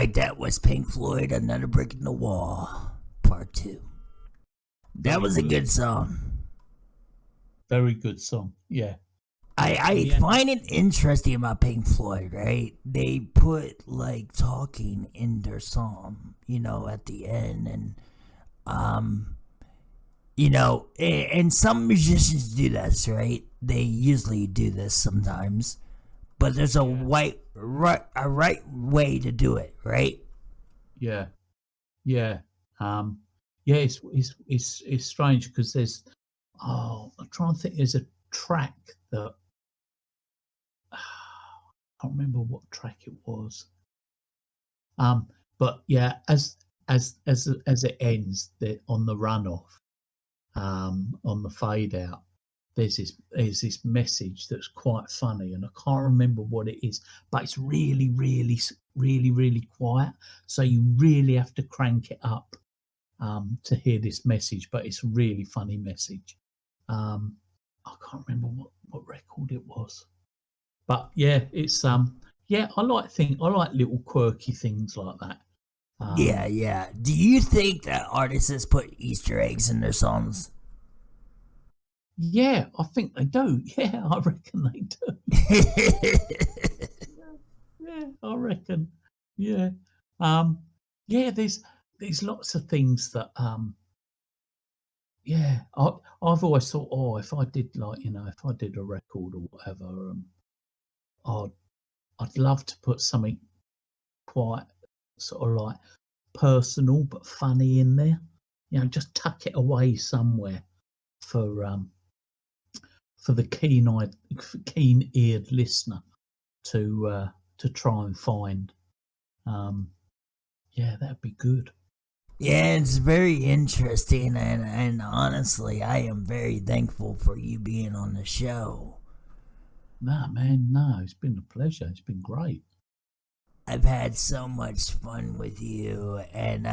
right, that was Pink Floyd, Another Brick in the Wall, Part 2. That was a good song. Very good song, yeah. I find it interesting about Pink Floyd, right? They put like talking in their song, at the end, and and some musicians do this, right? They usually do this sometimes, but there's a right way to do it, right? Yeah. It's strange because there's I'm trying to think. There's a track that I can't remember what track it was. But yeah, as it ends, on the runoff, on the fade out, there's this message that's quite funny, and I can't remember what it is, but it's really, really, really, really quiet. So you really have to crank it up to hear this message, but it's a really funny message. I can't remember what record it was, but yeah, it's I like little quirky things like that. Yeah. Do you think that artists put Easter eggs in their songs? Yeah, I think they do. Yeah, I reckon they do. Yeah, I reckon. Yeah. Yeah, there's lots of things that yeah, I've always thought, oh, if I did if I did a record or whatever, I'd love to put something quite sort of like personal but funny in there. Just tuck it away somewhere for the keen-eared listener to try and find. Yeah, that'd be good. Yeah, it's very interesting, and honestly, I am very thankful for you being on the show. Nah, man, no, it's been a pleasure. It's been great. I've had so much fun with you, and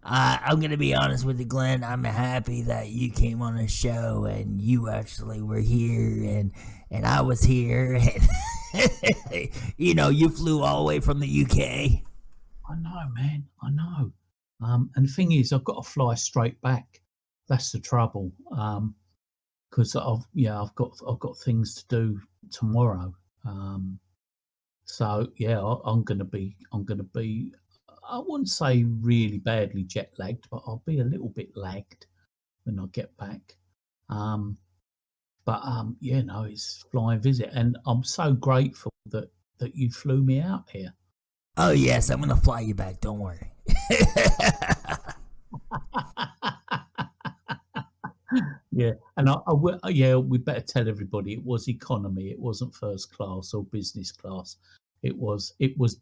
I'm gonna be honest with you, Glenn. I'm happy that you came on the show, and you actually were here, and I was here, and you flew all the way from the UK. I know, man. I know. And the thing is, I've got to fly straight back. That's the trouble. Because I've got things to do tomorrow. So yeah, I'm gonna be. I wouldn't say really badly jet lagged, but I'll be a little bit lagged when I get back. But yeah, no, it's flying visit, and I'm so grateful that you flew me out here. Oh yes, I'm gonna fly you back. Don't worry. Yeah, and I will. Yeah, we better tell everybody it was economy. It wasn't first class or business class. It was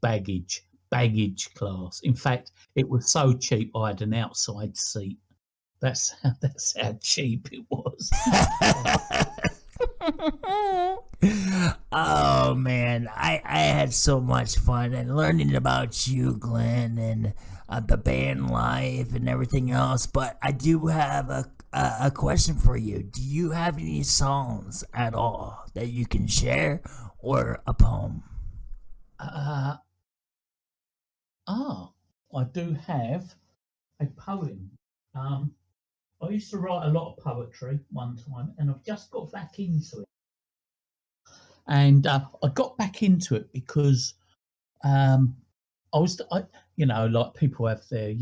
baggage class. In fact, it was so cheap I had an outside seat. That's how cheap it was. Oh man, I had so much fun and learning about you, Glenn, and the band life and everything else. But I do have a question for you. Do you have any songs at all that you can share, or a poem? I do have a poem. I used to write a lot of poetry one time, and I've just got back into it. And I got back into it because like people have their,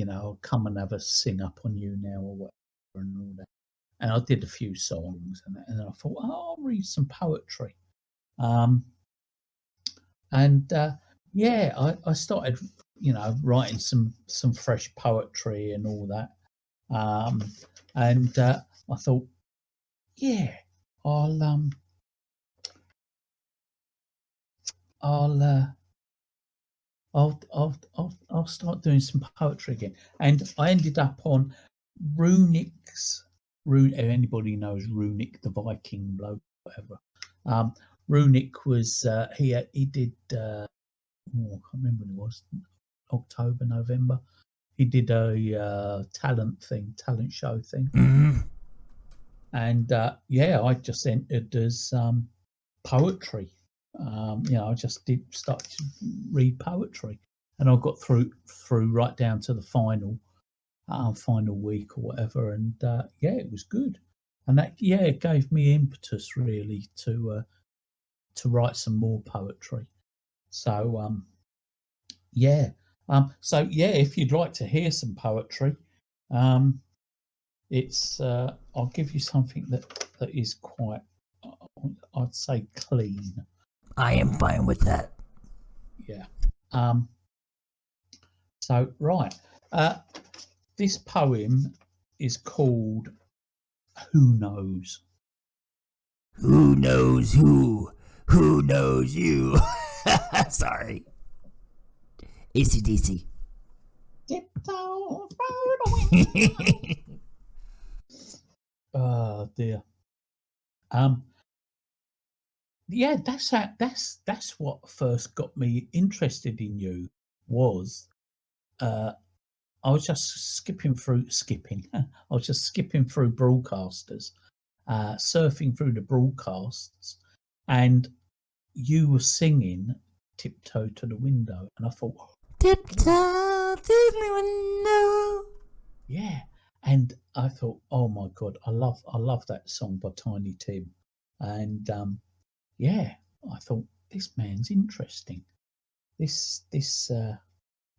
come and have a sing up on YouNow or whatever and all that. And I did a few songs, and I thought, oh, I'll read some poetry. And yeah, I started, writing some fresh poetry and all that. And I thought, yeah, I'll I'll I'll start doing some poetry again. And I ended up on Runik's Rune. Anybody knows Runik, the Viking bloke, whatever. Runik was he did. I can't remember when it was. October, November. He did a talent show thing. Mm-hmm. And yeah, I just entered as poetry. I just did start to read poetry, and I got through right down to the final week or whatever, and yeah, it was good, and that it gave me impetus really to write some more poetry. So if you'd like to hear some poetry, it's I'll give you something that is quite, I'd say, clean. I am fine with that. Yeah. So right, this poem is called "Who Knows." Who knows who? Who knows you? Sorry. ACDC. Tiptoe through the window. Oh dear. Yeah, that's what first got me interested in you. Was I was just I was just skipping through broadcasters, surfing through the broadcasts, and you were singing "Tiptoe to the Window," and I thought, Tiptoe through the window. yeah, and I thought, oh my god, I love that song by Tiny Tim, and yeah, I thought this man's interesting. This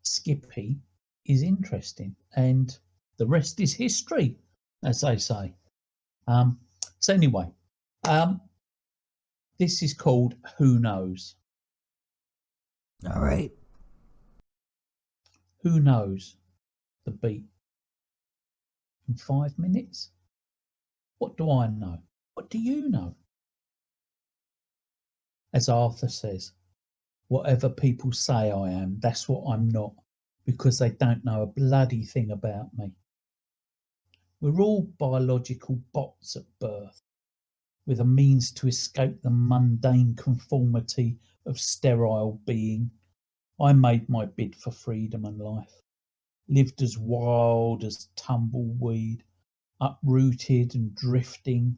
Skippy is interesting, and the rest is history, as they say. So anyway, this is called "Who Knows." All right. Who knows the beat in 5 minutes? What do I know? What do you know? As Arthur says, whatever people say I am, that's what I'm not, because they don't know a bloody thing about me. We're all biological bots at birth, with a means to escape the mundane conformity of sterile being. I made my bid for freedom and life, lived as wild as tumbleweed, uprooted and drifting,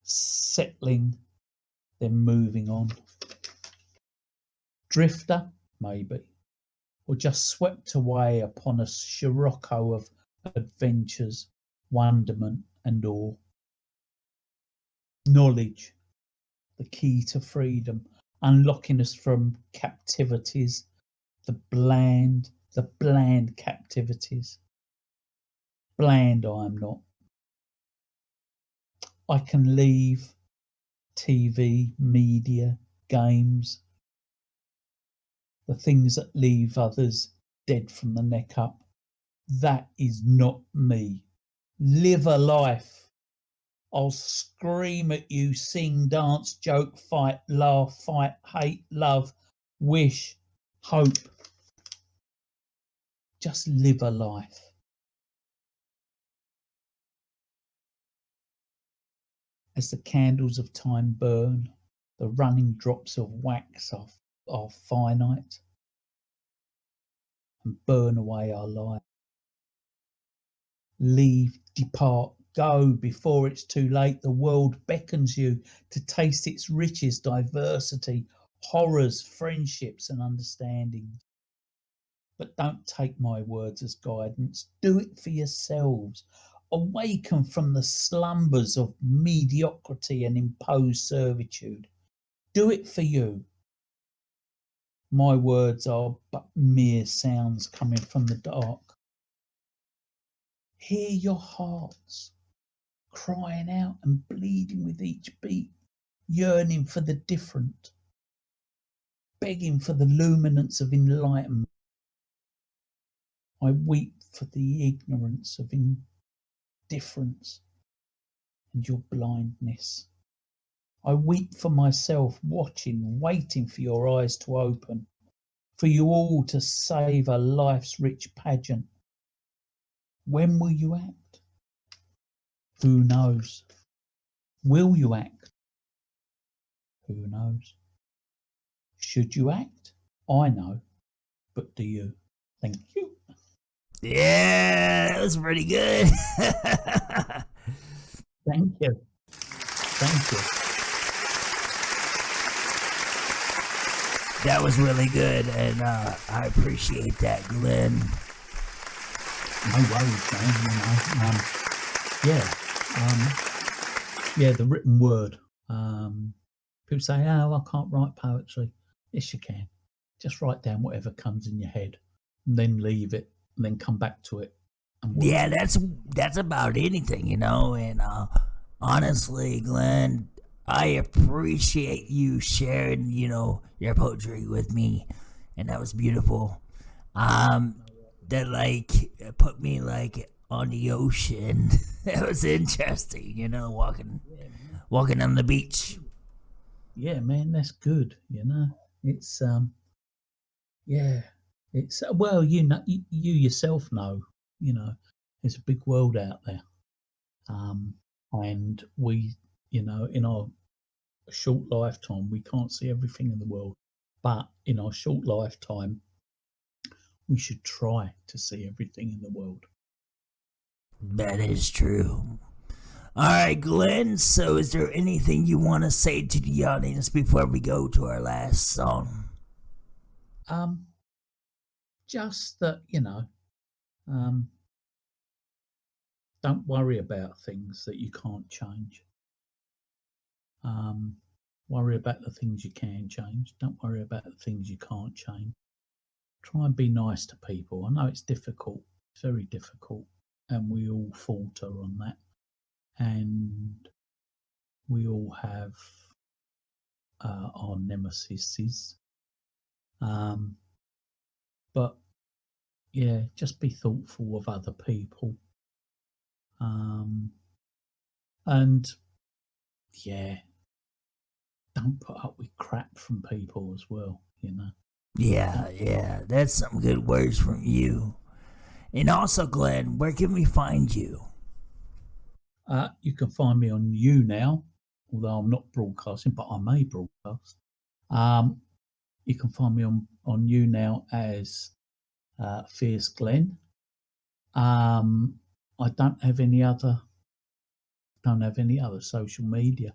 settling, then moving on. Drifter, maybe, or just swept away upon a scirocco of adventures, wonderment, and awe. Knowledge, the key to freedom, unlocking us from captivities, the bland captivities. Bland I am not. I can leave TV, media, games, the things that leave others dead from the neck up. That is not me. Live a life. I'll scream at you, sing, dance, joke, fight, laugh, fight, hate, love, wish, hope. Just live a life. As the candles of time burn, the running drops of wax are finite and burn away our lives. Leave, depart, go before it's too late. The world beckons you to taste its riches, diversity, horrors, friendships, and understandings. But don't take my words as guidance. Do it for yourselves. Awaken from the slumbers of mediocrity and imposed servitude. Do it for you. My words are but mere sounds coming from the dark. Hear your hearts crying out and bleeding with each beat, yearning for the different, begging for the luminance of enlightenment. I weep for the ignorance of indifference and your blindness. I weep for myself, watching, waiting for your eyes to open, for you all to savour life's rich pageant. When will you act? Who knows? Will you act? Who knows? Should you act? I know, but do you? Thank you. Yeah, that was pretty good. Thank you. Thank you. That was really good, and I appreciate that, Glenn. No worries, man. The written word. People say, "Oh, I can't write poetry." Yes, you can. Just write down whatever comes in your head, and then leave it, and then come back to it. And Yeah, that's about anything, you know. And honestly, Glenn, I appreciate you sharing, you know, your poetry with me, and that was beautiful. That like put me like on the ocean. It was interesting, you know, walking on the beach. yeah, man, that's good. You know, it's yeah, it's well, you know, you yourself know, you know, there's a big world out there, um, and we, you know, in our short lifetime, we can't see everything in the world, but in our short lifetime, we should try to see everything in the world. That is true. All right, Glenn. So, is there anything you want to say to the audience before we go to our last song? Um, just that, you know, um, don't worry about things that you can't change. Um, worry about the things you can change. Don't worry about the things you can't change. Try and be nice to people. I know it's difficult, it's very difficult, and we all falter on that. And we all have our nemesis. Um, but yeah, just be thoughtful of other people. And yeah, don't put up with crap from people as well, you know. Yeah, that's some good words from you. And also, Glenn, where can we find you? You can find me on YouNow, although I'm not broadcasting, but I may broadcast. You can find me on YouNow as Fierce Glen. I don't have any other social media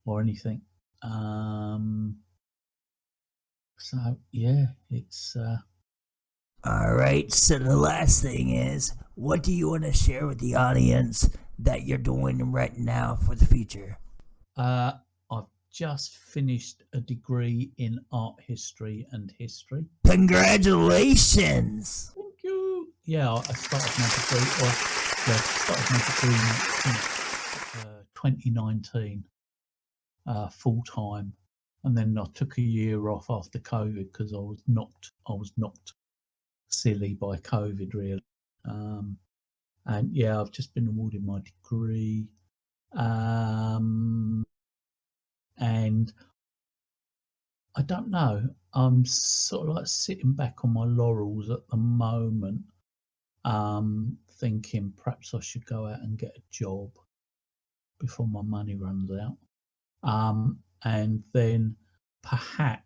or anything. So yeah, it's All right, so the last thing is, what do you want to share with the audience that you're doing right now for the future? I've just finished a degree in art history and history. Congratulations! Thank you. Yeah, I started my degree. Well, yeah, started my degree in 2019, full time, and then I took a year off after COVID because I was knocked silly by COVID, really. And yeah, I've just been awarded my degree, and I don't know. I'm sort of like sitting back on my laurels at the moment, thinking perhaps I should go out and get a job before my money runs out, and then perhaps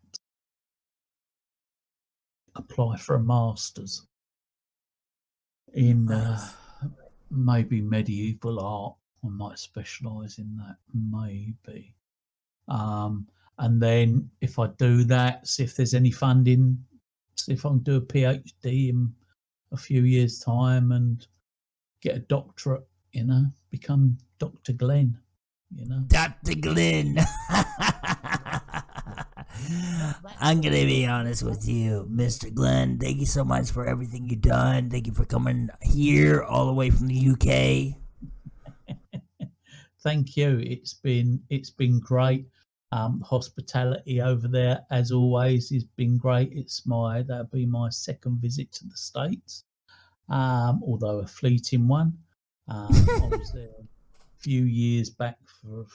apply for a master's in Nice. maybe medieval art. I might specialise in that, maybe. And then if I do that, see if there's any funding, see if I can do a PhD in a few years' time and get a doctorate, you know, become Dr. Glen, you know. Dr. Glenn. I'm going to be honest with you, Mr. Glenn. Thank you so much for everything you've done. Thank you for coming here all the way from the UK. Thank you. It's been great. Hospitality over there, as always, has been great. That'll be my second visit to the States, although a fleeting one. I was there a few years back for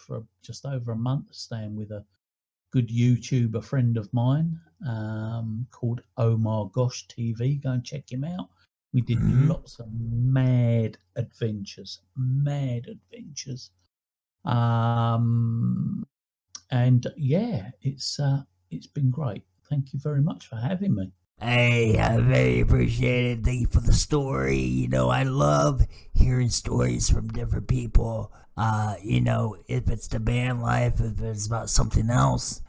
just over a month, staying with a good YouTuber friend of mine called Oh My Gosh TV. Go and check him out. We did lots of mad adventures. And yeah, it's been great. Thank you very much for having me. Hey, I very appreciate it. Thank you for the story. You know, I love hearing stories from different people. You know, if it's the band life, if it's about something else.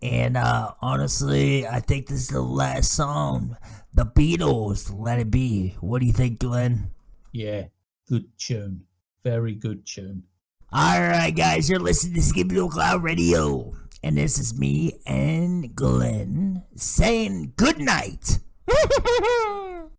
And honestly, I think this is the last song. The Beatles, Let It Be. What do you think, Glenn? Yeah, good tune. Very good tune. Alright, guys, you're listening to Skippy the Evil Clown Radio. And this is me and Glenn saying good night.